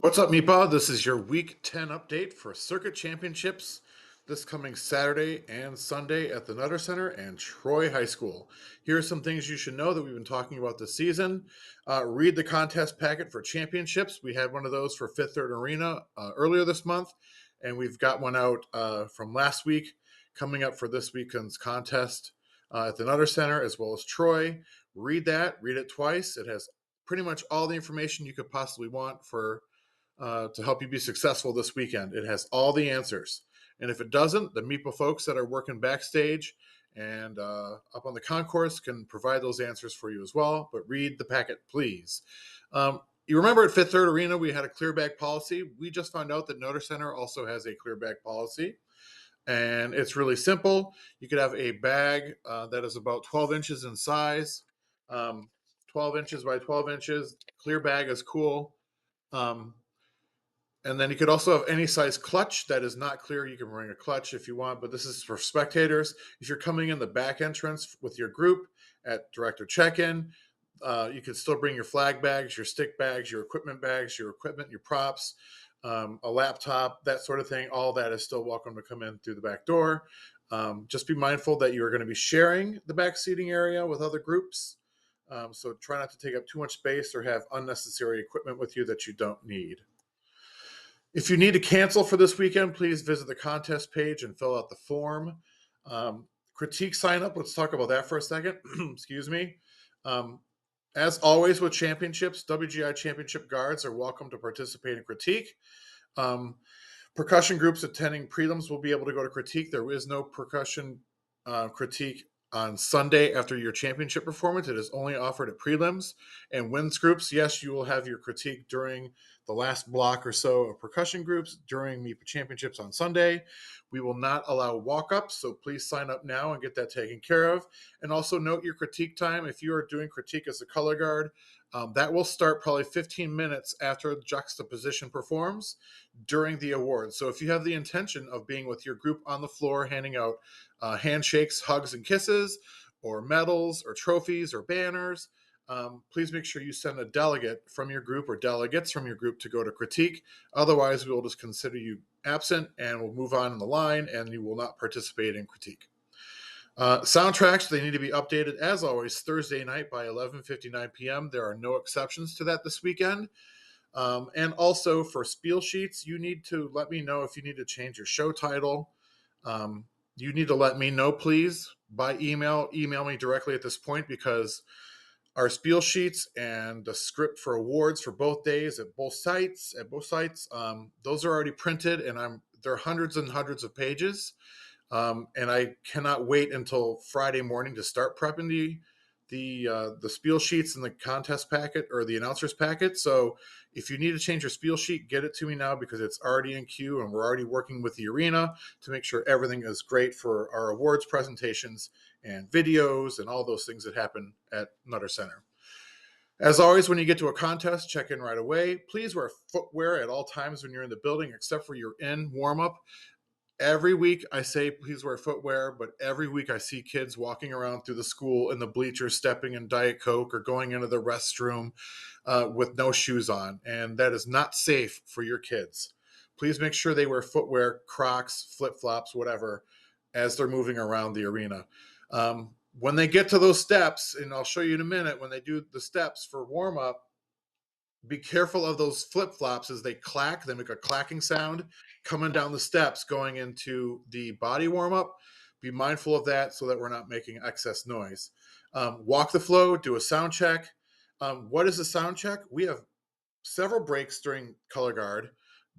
What's up, Meepaw? This is your Week 10 update for Circuit Championships this coming Saturday and Sunday at the Nutter Center and Troy High School. Here are some things you should know that we've been talking about this season. Read the contest packet for championships. We had one of those for Fifth Third Arena earlier this month, and we've got one out from last week coming up for this weekend's contest at the Nutter Center as well as Troy. Read that, read it twice. It has pretty much all the information you could possibly want to help you be successful this weekend. It has all the answers. And if it doesn't, the Meeple folks that are working backstage and up on the concourse can provide those answers for you as well. But read the packet, please. You remember at Fifth Third Arena, we had a clear bag policy. We just found out that Notre Center also has a clear bag policy. And it's really simple. You could have a bag that is about 12 inches in size, 12 inches by 12 inches. Clear bag is cool. Um, and then you could also have any size clutch that is not clear. You can bring a clutch if you want, but this is for spectators. If you're coming in the back entrance with your group at director check-in, you can still bring your flag bags, your stick bags, your equipment, your props, a laptop, that sort of thing. All that is still welcome to come in through the back door. Just be mindful that you are going to be sharing the back seating area with other groups. So try not to take up too much space or have unnecessary equipment with you that you don't need. If you need to cancel for this weekend, please visit the contest page and fill out the form. Critique sign up, let's talk about that for a second. Excuse me. Um, as always with championships, WGI championship guards are welcome to participate in critique. Percussion groups attending prelims will be able to go to critique. There is no percussion critique on Sunday after your championship performance. It is only offered at prelims. And wins groups, yes, you will have your critique during the last block or so of percussion groups during MEPA championships on Sunday. We will not allow walk-ups, so please sign up now and get that taken care of. And also note your critique time. If you are doing critique as a color guard, that will start probably 15 minutes after juxtaposition performs during the awards. So if you have the intention of being with your group on the floor, handing out handshakes, hugs, and kisses, or medals, or trophies, or banners, please make sure you send a delegate from your group or delegates from your group to go to critique. Otherwise, we will just consider you absent and we'll move on in the line and you will not participate in critique. Soundtracks, they need to be updated as always Thursday night by 11:59 p.m. There are no exceptions to that this weekend. And also for spiel sheets, you need to let me know if you need to change your show title. Um, you need to let me know, please, by email. Email me directly at this point because our spiel sheets and the script for awards for both days at both sites, those are already printed, and they're hundreds and hundreds of pages. And I cannot wait until Friday morning to start prepping the spiel sheets and the contest packet or the announcers packet. So if you need to change your spiel sheet, get it to me now because it's already in queue and we're already working with the arena to make sure everything is great for our awards presentations and videos and all those things that happen at Nutter Center. As always, when you get to a contest, check in right away. Please wear footwear at all times when you're in the building, except for your in warm up. Every week I say please wear footwear, but every week I see kids walking around through the school in the bleachers, stepping in Diet Coke or going into the restroom with no shoes on, and that is not safe for your kids. Please make sure they wear footwear, Crocs, flip flops, whatever, as they're moving around the arena. When they get to those steps, and I'll show you in a minute, when they do the steps for warm up, be careful of those flip flops as they clack. They make a clacking sound coming down the steps going into the body warm up. Be mindful of that so that we're not making excess noise. Walk the flow, do a sound check. What is a sound check? We have several breaks during color guard,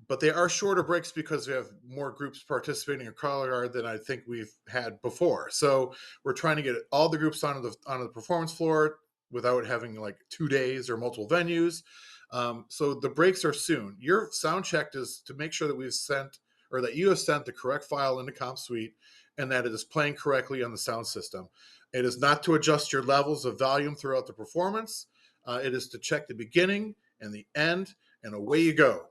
but they are shorter breaks because we have more groups participating in color guard than I think we've had before. So we're trying to get all the groups onto the performance floor without having like 2 days or multiple venues. So the breaks are soon. Your sound check is to make sure that we've sent or that you have sent the correct file into Comp Suite and that it is playing correctly on the sound system. It is not to adjust your levels of volume throughout the performance. It is to check the beginning and the end, and away you go.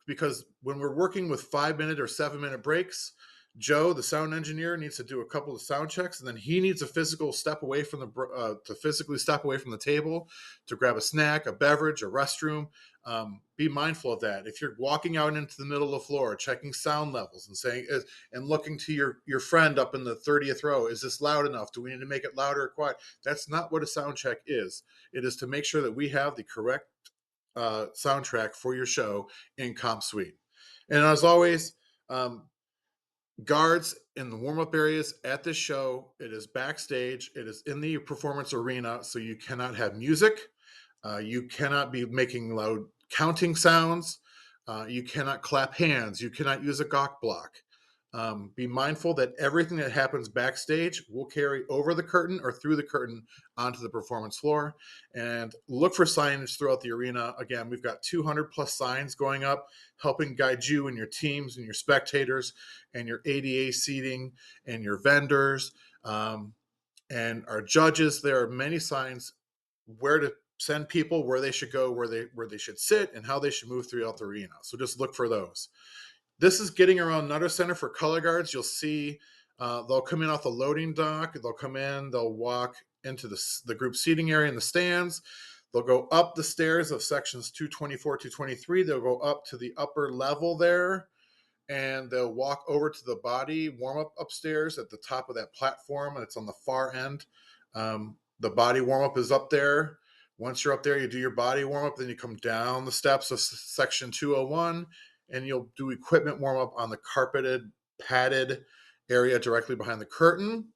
Because when we're working with 5-minute or 7-minute breaks, Joe, the sound engineer, needs to do a couple of sound checks, and then he needs a physical step away from to physically step away from the table to grab a snack, a beverage, a restroom. Be mindful of that. If you're walking out into the middle of the floor, checking sound levels and saying and looking to your friend up in the 30th row, is this loud enough? Do we need to make it louder or quiet? That's not what a sound check is. It is to make sure that we have the correct soundtrack for your show in Comp Suite. And as always, guards in the warm-up areas at this show. It is backstage. It is in the performance arena, so you cannot have music. You cannot be making loud counting sounds. You cannot clap hands. You cannot use a gawk block. Be mindful that everything that happens backstage will carry over the curtain or through the curtain onto the performance floor. And look for signage throughout the arena. Again, we've got 200 plus signs going up, helping guide you and your teams and your spectators and your ADA seating and your vendors and our judges. There are many signs where to send people, where they should go, where they should sit, and how they should move throughout the arena. So just look for those. This is getting around Nutter Center for color guards. You'll see they'll come in off the loading dock. They'll come in. They'll walk into the group seating area in the stands. They'll go up the stairs of sections 224, 223. They'll go up to the upper level there, and they'll walk over to the body warm-up upstairs at the top of that platform, and it's on the far end. The body warm-up is up there. Once you're up there, you do your body warm-up, then you come down the steps of section 201, and you'll do equipment warm-up on the carpeted, padded area directly behind the curtain.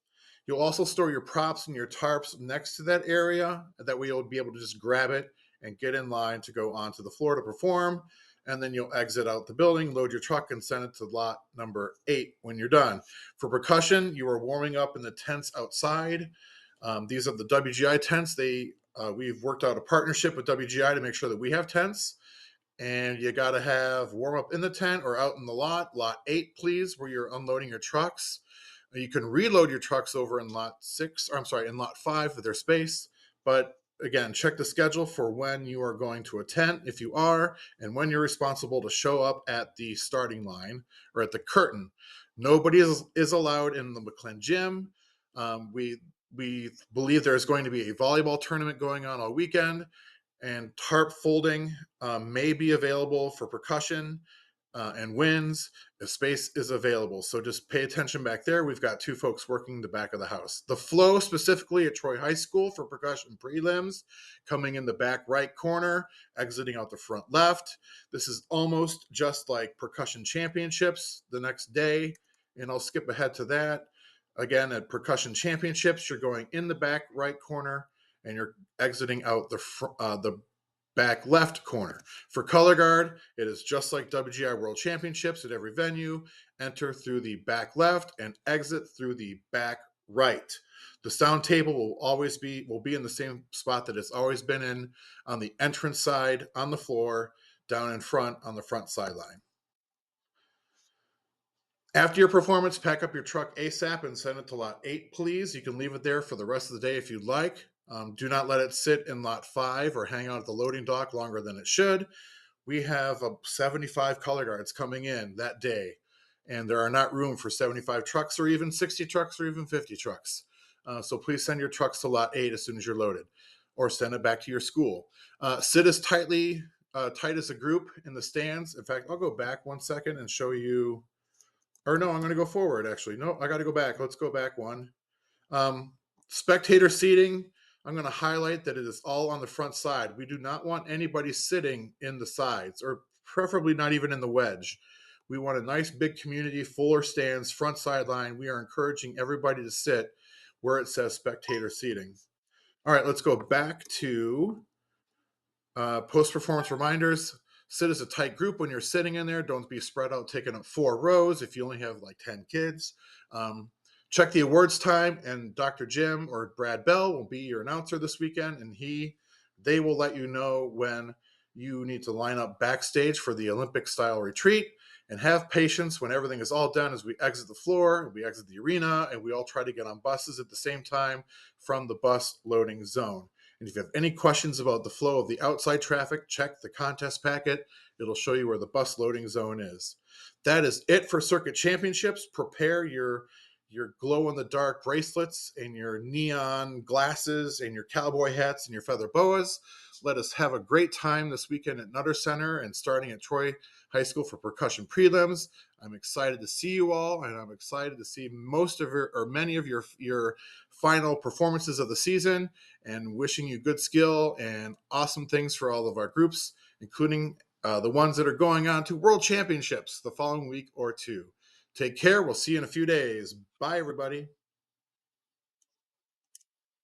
You'll also store your props and your tarps next to that area. That way you'll be able to just grab it and get in line to go onto the floor to perform. And then you'll exit out the building, load your truck, and send it to lot number 8 when you're done. For percussion, you are warming up in the tents outside. These are the WGI tents. We've worked out a partnership with WGI to make sure that we have tents. And you got to have warm up in the tent or out in the lot 8, please, where you're unloading your trucks. You can reload your trucks over in lot 6, or I'm sorry, in lot 5 with their space. But again, check the schedule for when you are going to a tent, if you are, and when you're responsible to show up at the starting line or at the curtain. Nobody is allowed in the McClin gym. We believe there's going to be a volleyball tournament going on all weekend, and tarp folding may be available for percussion and winds if space is available. So just pay attention back there. We've got 2 folks working the back of the house. The flow specifically at Troy High School for percussion prelims, coming in the back right corner, exiting out the front left. This is almost just like percussion championships the next day, and I'll skip ahead to that. Again, at percussion championships, you're going in the back right corner and you're exiting out the back left corner. For color guard, it is just like WGI World Championships at every venue. Enter through the back left and exit through the back right. The sound table will be in the same spot that it's always been in, on the entrance side on the floor, down in front on the front sideline. After your performance, pack up your truck ASAP and send it to lot 8, please. You can leave it there for the rest of the day if you'd like. Do not let it sit in lot 5 or hang out at the loading dock longer than it should. We have 75 color guards coming in that day, and there are not room for 75 trucks or even 60 trucks or even 50 trucks. So please send your trucks to lot 8 as soon as you're loaded, or send it back to your school. Sit as tight as a group in the stands. In fact, I'll go back 1 second and show you. Or no, I'm going to go forward, actually. No, I got to go back. Let's go back one. Spectator seating, I'm going to highlight that it is all on the front side. We do not want anybody sitting in the sides, or preferably not even in the wedge. We want a nice big community, fuller stands, front sideline. We are encouraging everybody to sit where it says spectator seating. All right, let's go back to post-performance reminders. Sit as a tight group when you're sitting in there. Don't be spread out taking up 4 rows if you only have like 10 kids. Check the awards time, and Dr. Jim or Brad Bell will be your announcer this weekend, and they will let you know when you need to line up backstage for the Olympic style retreat. And have patience when everything is all done as we exit the floor, we exit the arena, and we all try to get on buses at the same time from the bus loading zone. And if you have any questions about the flow of the outside traffic, check the contest packet. It'll show you where the bus loading zone is. That is it for Circuit Championships. Prepare your glow in the dark bracelets and your neon glasses and your cowboy hats and your feather boas. Let us have a great time this weekend at Nutter Center and starting at Troy High School for percussion prelims. I'm excited to see you all, and I'm excited to see most of your or many of your final performances of the season, and wishing you good skill and awesome things for all of our groups, including the ones that are going on to World Championships the following week or two. Take care. We'll see you in a few days. Bye, everybody.